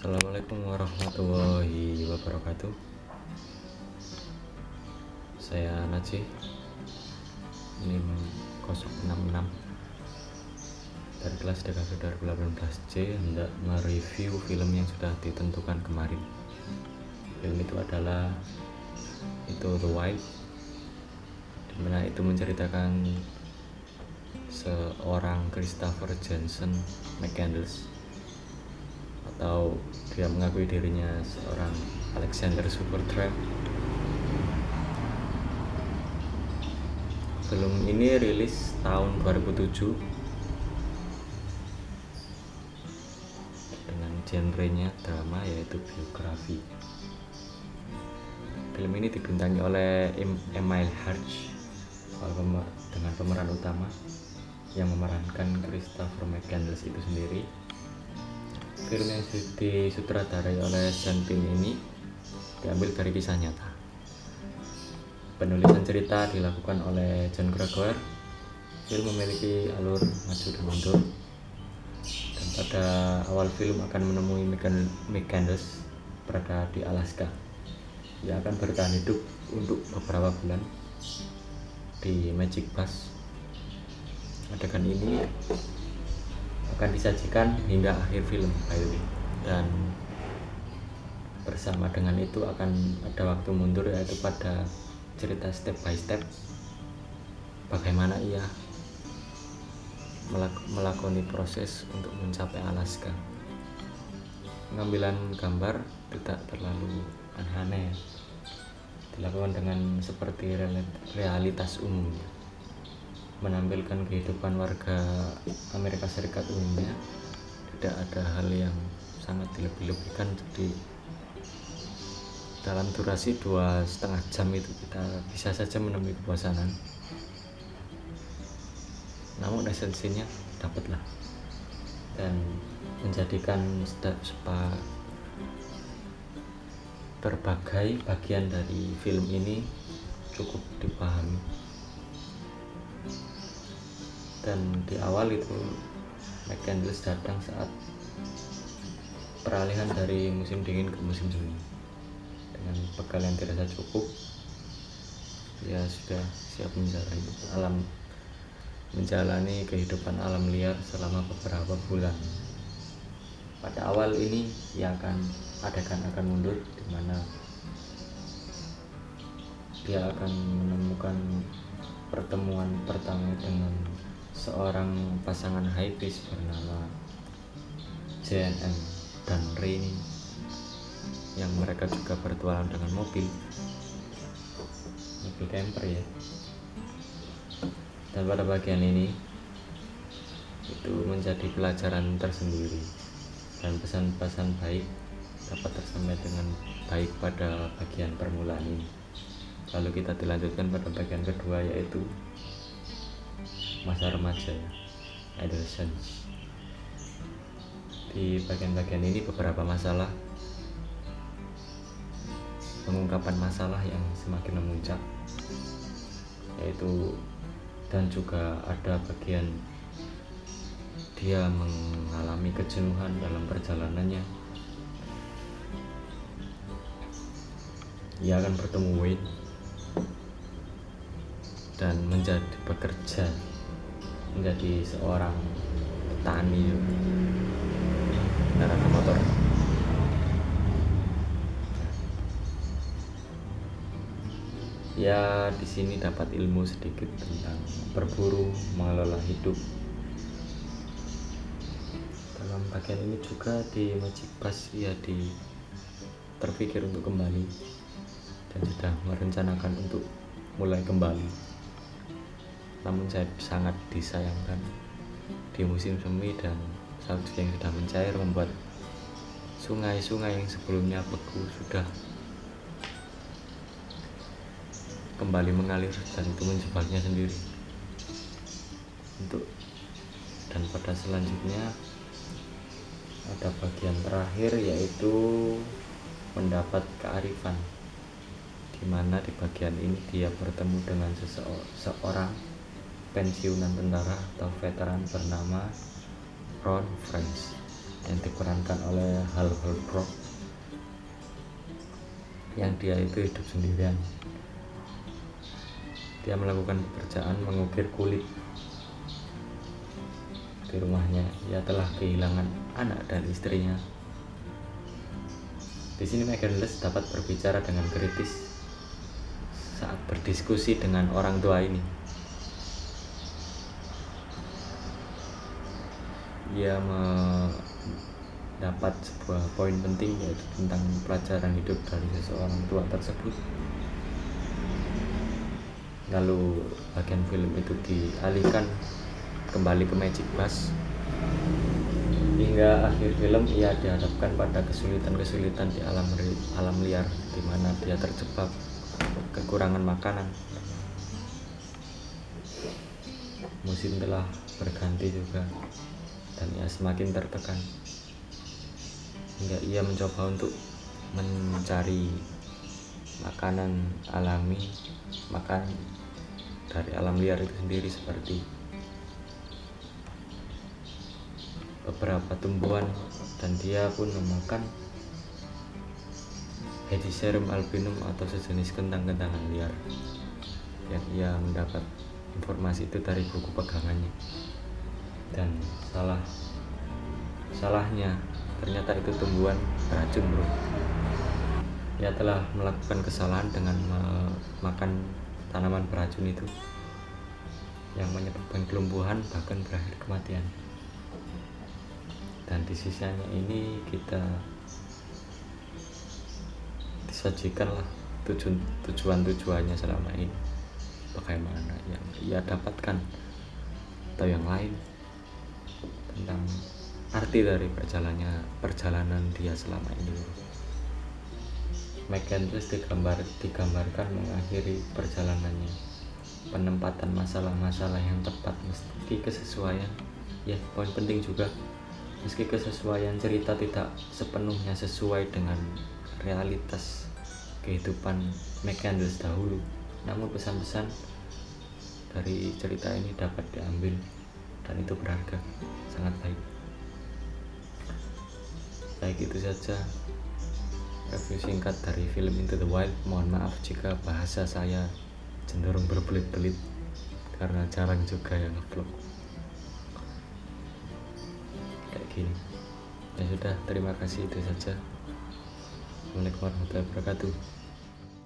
Assalamualaikum warahmatullahi wabarakatuh. Saya Najih, NIM 066 dari kelas DKV 2018C, hendak mereview film yang sudah ditentukan kemarin. Film itu adalah The White, dimana itu menceritakan seorang Christopher Jensen McCandless, atau dia mengakui dirinya seorang Alexander Supertramp. Film ini rilis tahun 2007 dengan genrenya drama, yaitu biografi. Film ini dibintangi oleh Emile Hirsch dengan pemeran utama yang memerankan Christopher McCandless itu sendiri. Film yang disutradarai oleh Sean Penn ini diambil dari kisah nyata. Penulisan cerita dilakukan oleh John Gregor. Film memiliki alur maju dan mundur, dan pada awal film akan menemui McCandless berada di Alaska. Ia akan bertahan hidup untuk beberapa bulan di Magic Bus. Adegan ini akan disajikan hingga akhir film, dan bersama dengan itu akan ada waktu mundur, yaitu pada cerita step by step bagaimana ia melakoni proses untuk mencapai Alaska. Pengambilan gambar tidak terlalu aneh, dilakukan dengan seperti realitas umumnya, menampilkan kehidupan warga Amerika Serikat umumnya. Tidak ada hal yang sangat dilebih-lebihkan. Jadi dalam durasi 2,5 jam itu kita bisa saja menemui kebosanan, namun esensinya dapatlah, dan menjadikan berbagai bagian dari film ini cukup dipahami. Dan di awal itu McCandless datang saat peralihan dari musim dingin ke musim semi. Dengan bekal yang dirasa cukup, ia sudah siap menjalani kehidupan alam liar selama beberapa bulan. Pada awal ini ia akan mundur, di mana dia akan menemukan pertemuan pertama dengan seorang pasangan hypebeast bernama JNM dan Rainy, yang mereka juga bertualang dengan mobil camper ya. Dan pada bagian ini itu menjadi pelajaran tersendiri, dan pesan-pesan baik dapat tersampaikan dengan baik pada bagian permulaan ini. Lalu kita dilanjutkan pada bagian kedua, yaitu masa remaja, adolescence. Di bagian-bagian ini beberapa masalah, pengungkapan masalah yang semakin memuncak, yaitu, dan juga ada bagian dia mengalami kejenuhan dalam perjalanannya. Ia akan bertemu Wayne dan bekerja menjadi seorang petani kendaraan motor. Ya, di sini dapat ilmu sedikit tentang berburu, mengelola hidup. Dalam bagian ini juga di Magic Bus ia terpikir untuk kembali dan sudah merencanakan untuk mulai kembali. Namun sangat disayangkan, di musim semi dan salju yang sudah mencair membuat sungai-sungai yang sebelumnya beku sudah kembali mengalir, dan itu menjebaknya sendiri. Dan pada selanjutnya ada bagian terakhir, yaitu mendapat kearifan, di mana di bagian ini dia bertemu dengan seorang pensiunan tentara atau veteran bernama Ron French. yang diperankan oleh Hal Holbrook, yang dia itu hidup sendirian. Dia melakukan pekerjaan mengukir kulit di rumahnya. Ia telah kehilangan anak dan istrinya. Di sini McCandless dapat berbicara dengan kritis saat berdiskusi dengan orang tua ini. Ia mendapat sebuah poin penting, yaitu tentang pelajaran hidup dari seseorang tua tersebut. Lalu bagian film itu dialihkan kembali ke Magic Bus. Hingga akhir film ia dihadapkan pada kesulitan-kesulitan di alam liar, di mana dia terjebak kekurangan makanan. Musim telah berganti juga dan ia semakin tertekan, hingga ia mencoba untuk mencari makanan alami, makan dari alam liar itu sendiri, seperti beberapa tumbuhan, dan dia pun memakan Hedysarum albinum atau sejenis kentang-kentangan liar, yang ia mendapat informasi itu dari buku pegangannya. Dan salahnya ternyata itu tumbuhan beracun, bro. Ia telah melakukan kesalahan dengan memakan tanaman beracun itu, yang menyebabkan kelumpuhan bahkan berakhir kematian. Dan di sisanya ini kita disajikanlah tujuan-tujuannya selama ini, bagaimana yang ia dapatkan atau yang lain, tentang arti dari perjalanan dia selama ini. McCandless digambarkan mengakhiri perjalanannya, penempatan masalah-masalah yang tepat meski kesesuaian, ya poin penting juga, meski kesesuaian cerita tidak sepenuhnya sesuai dengan realitas kehidupan McCandless dahulu, namun pesan-pesan dari cerita ini dapat diambil, dan itu berharga, sangat baik. Itu saja review singkat dari film Into the Wild. Mohon maaf jika bahasa saya cenderung berbelit-belit karena jarang juga yang nge-vlog kayak gini. Ya sudah, terima kasih, itu saja. Assalamualaikum warahmatullahi wabarakatuh.